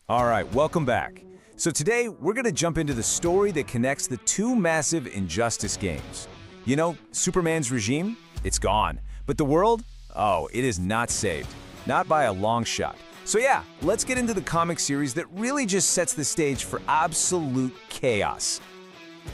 All right, welcome back. So today, we're going to jump into the story that connects the two massive Injustice games. You know, Superman's regime? It's gone. But the world? Oh, it is not saved. Not by a long shot. So yeah, let's get into the comic series that really just sets the stage for absolute chaos.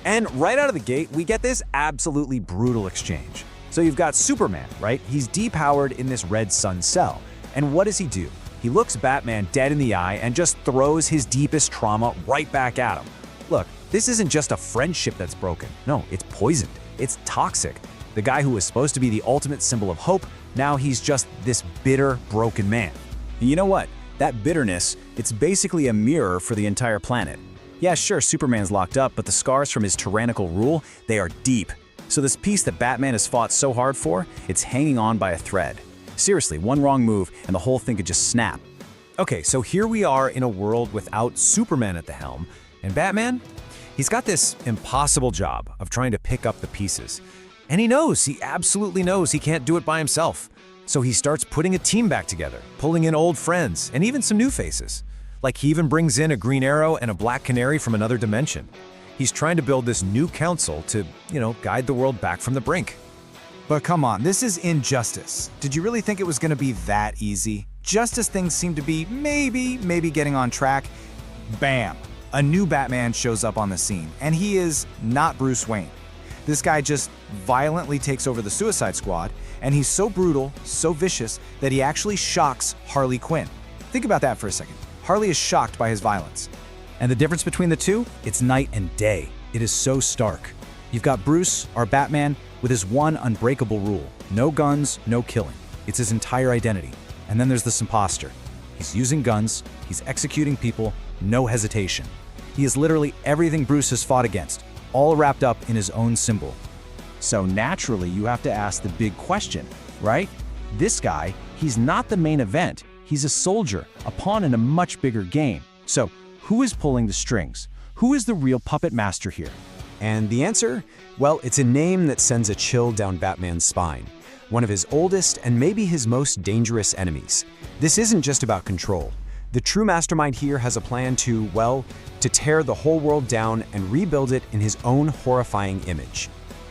And right out of the gate, we get this absolutely brutal exchange. So you've got Superman, right? He's depowered in this red sun cell. And what does he do? He looks Batman dead in the eye and just throws his deepest trauma right back at him. Look, this isn't just a friendship that's broken. No, it's poisoned. It's toxic. The guy who was supposed to be the ultimate symbol of hope, now he's just this bitter, broken man. And you know what? That bitterness, it's basically a mirror for the entire planet. Yeah, sure, Superman's locked up, but the scars from his tyrannical rule, they are deep. So this peace that Batman has fought so hard for, it's hanging on by a thread. Seriously, one wrong move and the whole thing could just snap. Okay, so here we are in a world without Superman at the helm, and Batman? He's got this impossible job of trying to pick up the pieces. And he absolutely knows he can't do it by himself. So he starts putting a team back together, pulling in old friends, and even some new faces. Like he even brings in a Green Arrow and a Black Canary from another dimension. He's trying to build this new council to, guide the world back from the brink. But come on, this is Injustice. Did you really think it was going to be that easy? Just as things seem to be maybe getting on track, bam, a new Batman shows up on the scene, and he is not Bruce Wayne. This guy just violently takes over the Suicide Squad, and he's so brutal, so vicious, that he actually shocks Harley Quinn. Think about that for a second. Harley is shocked by his violence. And the difference between the two? It's night and day. It is so stark. You've got Bruce, our Batman, with his one unbreakable rule. No guns, no killing. It's his entire identity. And then there's this imposter. He's using guns, he's executing people, no hesitation. He is literally everything Bruce has fought against, all wrapped up in his own symbol. So naturally, you have to ask the big question, right? This guy, he's not the main event. He's a soldier, a pawn in a much bigger game. So who is pulling the strings? Who is the real puppet master here? And the answer? Well, it's a name that sends a chill down Batman's spine. One of his oldest and maybe his most dangerous enemies. This isn't just about control. The true mastermind here has a plan to tear the whole world down and rebuild it in his own horrifying image.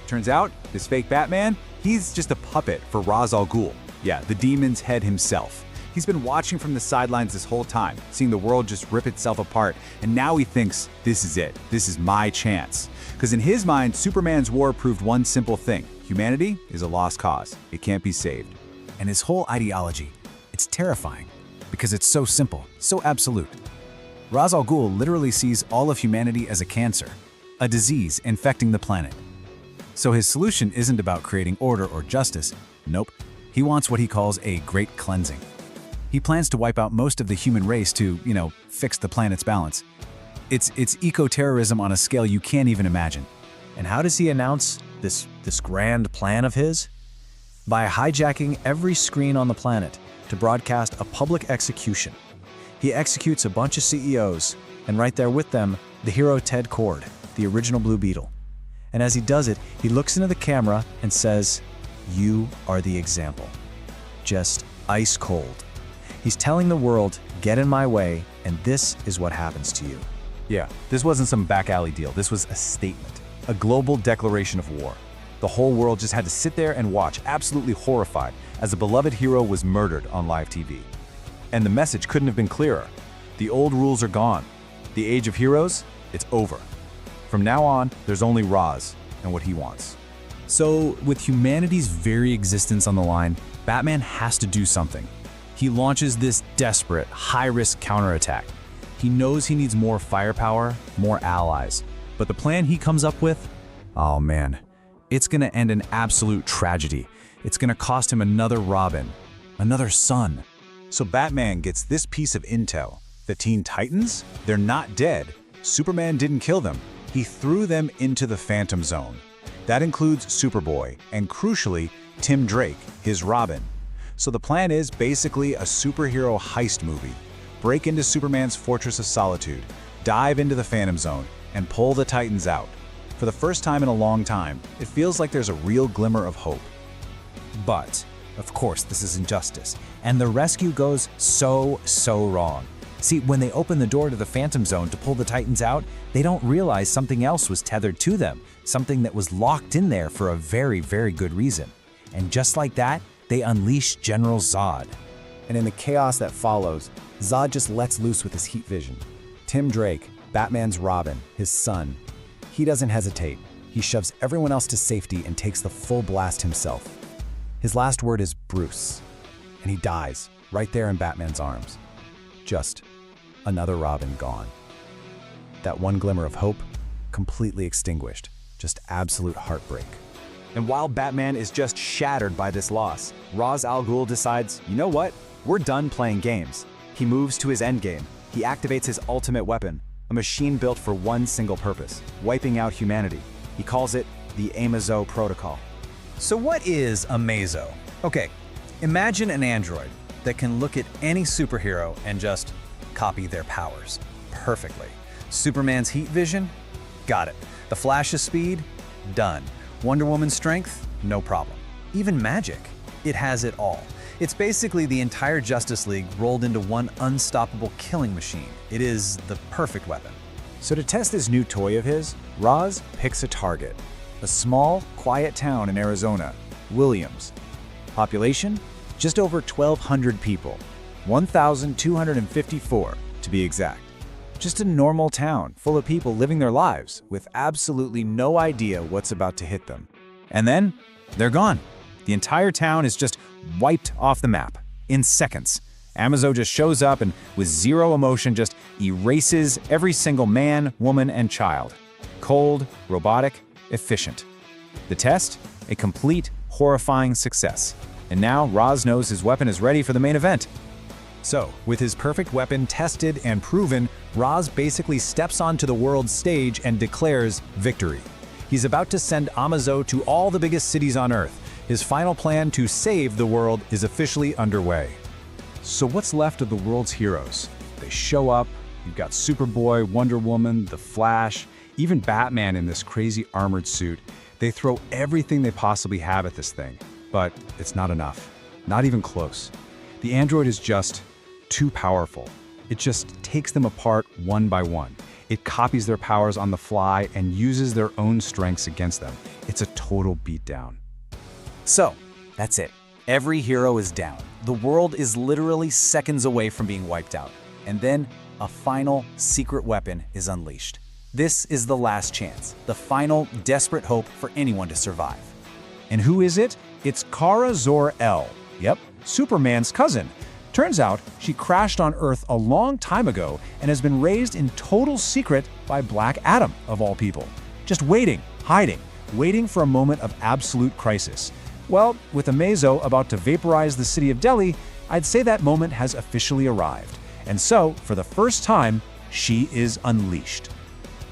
Turns out, this fake Batman, he's just a puppet for Ra's al Ghul. Yeah, the demon's head himself. He's been watching from the sidelines this whole time, seeing the world just rip itself apart, and now he thinks, this is it. This is my chance. Because in his mind, Superman's war proved one simple thing. Humanity is a lost cause. It can't be saved. And his whole ideology, it's terrifying, because it's so simple, so absolute. Ra's al Ghul literally sees all of humanity as a cancer, a disease infecting the planet. So his solution isn't about creating order or justice. Nope. He wants what he calls a great cleansing. He plans to wipe out most of the human race to, fix the planet's balance. It's eco-terrorism on a scale you can't even imagine. And how does he announce this grand plan of his? By hijacking every screen on the planet to broadcast a public execution. He executes a bunch of CEOs, and right there with them, the hero Ted Kord, the original Blue Beetle. And as he does it, he looks into the camera and says, "You are the example." Just ice cold. He's telling the world, get in my way, and this is what happens to you. Yeah, this wasn't some back alley deal. This was a statement, a global declaration of war. The whole world just had to sit there and watch, absolutely horrified, as a beloved hero was murdered on live TV. And the message couldn't have been clearer. The old rules are gone. The age of heroes, it's over. From now on, there's only Ra's and what he wants. So, with humanity's very existence on the line, Batman has to do something. He launches this desperate, high-risk counterattack. He knows he needs more firepower, more allies. But the plan he comes up with, oh man, it's gonna end in absolute tragedy. It's gonna cost him another Robin, another son. So Batman gets this piece of intel. The Teen Titans? They're not dead. Superman didn't kill them. He threw them into the Phantom Zone. That includes Superboy, and crucially, Tim Drake, his Robin. So the plan is basically a superhero heist movie. Break into Superman's Fortress of Solitude, dive into the Phantom Zone, and pull the Titans out. For the first time in a long time, it feels like there's a real glimmer of hope. But, of course, this is Injustice, and the rescue goes so wrong. See, when they open the door to the Phantom Zone to pull the Titans out, they don't realize something else was tethered to them, something that was locked in there for a very, very good reason. And just like that, they unleash General Zod. And in the chaos that follows, Zod just lets loose with his heat vision. Tim Drake, Batman's Robin, his son, he doesn't hesitate. He shoves everyone else to safety and takes the full blast himself. His last word is Bruce, and he dies right there in Batman's arms. Just another Robin gone. That one glimmer of hope, completely extinguished. Just absolute heartbreak. And while Batman is just shattered by this loss, Ra's al Ghul decides, you know what? We're done playing games. He moves to his endgame. He activates his ultimate weapon, a machine built for one single purpose, wiping out humanity. He calls it the Amazo Protocol. So what is a Mazo? Okay, imagine an android that can look at any superhero and just copy their powers perfectly. Superman's heat vision? Got it. The Flash's speed? Done. Wonder Woman's strength? No problem. Even magic? It has it all. It's basically the entire Justice League rolled into one unstoppable killing machine. It is the perfect weapon. So to test this new toy of his, Ra's picks a target. A small, quiet town in Arizona, Williams. Population? Just over 1,200 people. 1,254 to be exact. Just a normal town full of people living their lives with absolutely no idea what's about to hit them. And then, they're gone. The entire town is just wiped off the map in seconds. Amazo just shows up and with zero emotion just erases every single man, woman, and child. Cold, robotic, efficient. The test? A complete, horrifying success. And now Ra's knows his weapon is ready for the main event. So, with his perfect weapon tested and proven, Ra's basically steps onto the world stage and declares victory. He's about to send Amazo to all the biggest cities on Earth. His final plan to save the world is officially underway. So what's left of the world's heroes? They show up, you've got Superboy, Wonder Woman, The Flash, even Batman in this crazy armored suit. They throw everything they possibly have at this thing, but it's not enough. Not even close. The android is just too powerful. It just takes them apart one by one. It copies their powers on the fly and uses their own strengths against them. It's a total beatdown. So, that's it. Every hero is down. The world is literally seconds away from being wiped out. And then, a final secret weapon is unleashed. This is the last chance, the final desperate hope for anyone to survive. And who is it? It's Kara Zor-El. Yep, Superman's cousin. Turns out she crashed on Earth a long time ago and has been raised in total secret by Black Adam, of all people. Just waiting, hiding, waiting for a moment of absolute crisis. Well, with Amazo about to vaporize the city of Delhi, I'd say that moment has officially arrived. And so, for the first time, she is unleashed.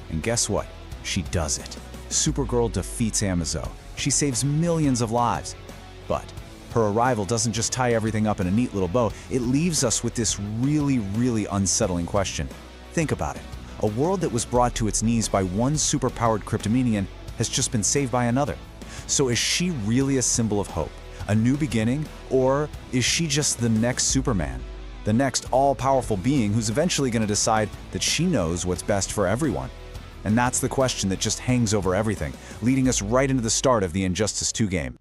And guess what? She does it. Supergirl defeats Amazo. She saves millions of lives. But her arrival doesn't just tie everything up in a neat little bow, it leaves us with this really, really unsettling question. Think about it. A world that was brought to its knees by one superpowered Kryptonian has just been saved by another. So is she really a symbol of hope, a new beginning, or is she just the next Superman? The next all-powerful being who's eventually going to decide that she knows what's best for everyone? And that's the question that just hangs over everything, leading us right into the start of the Injustice 2 game.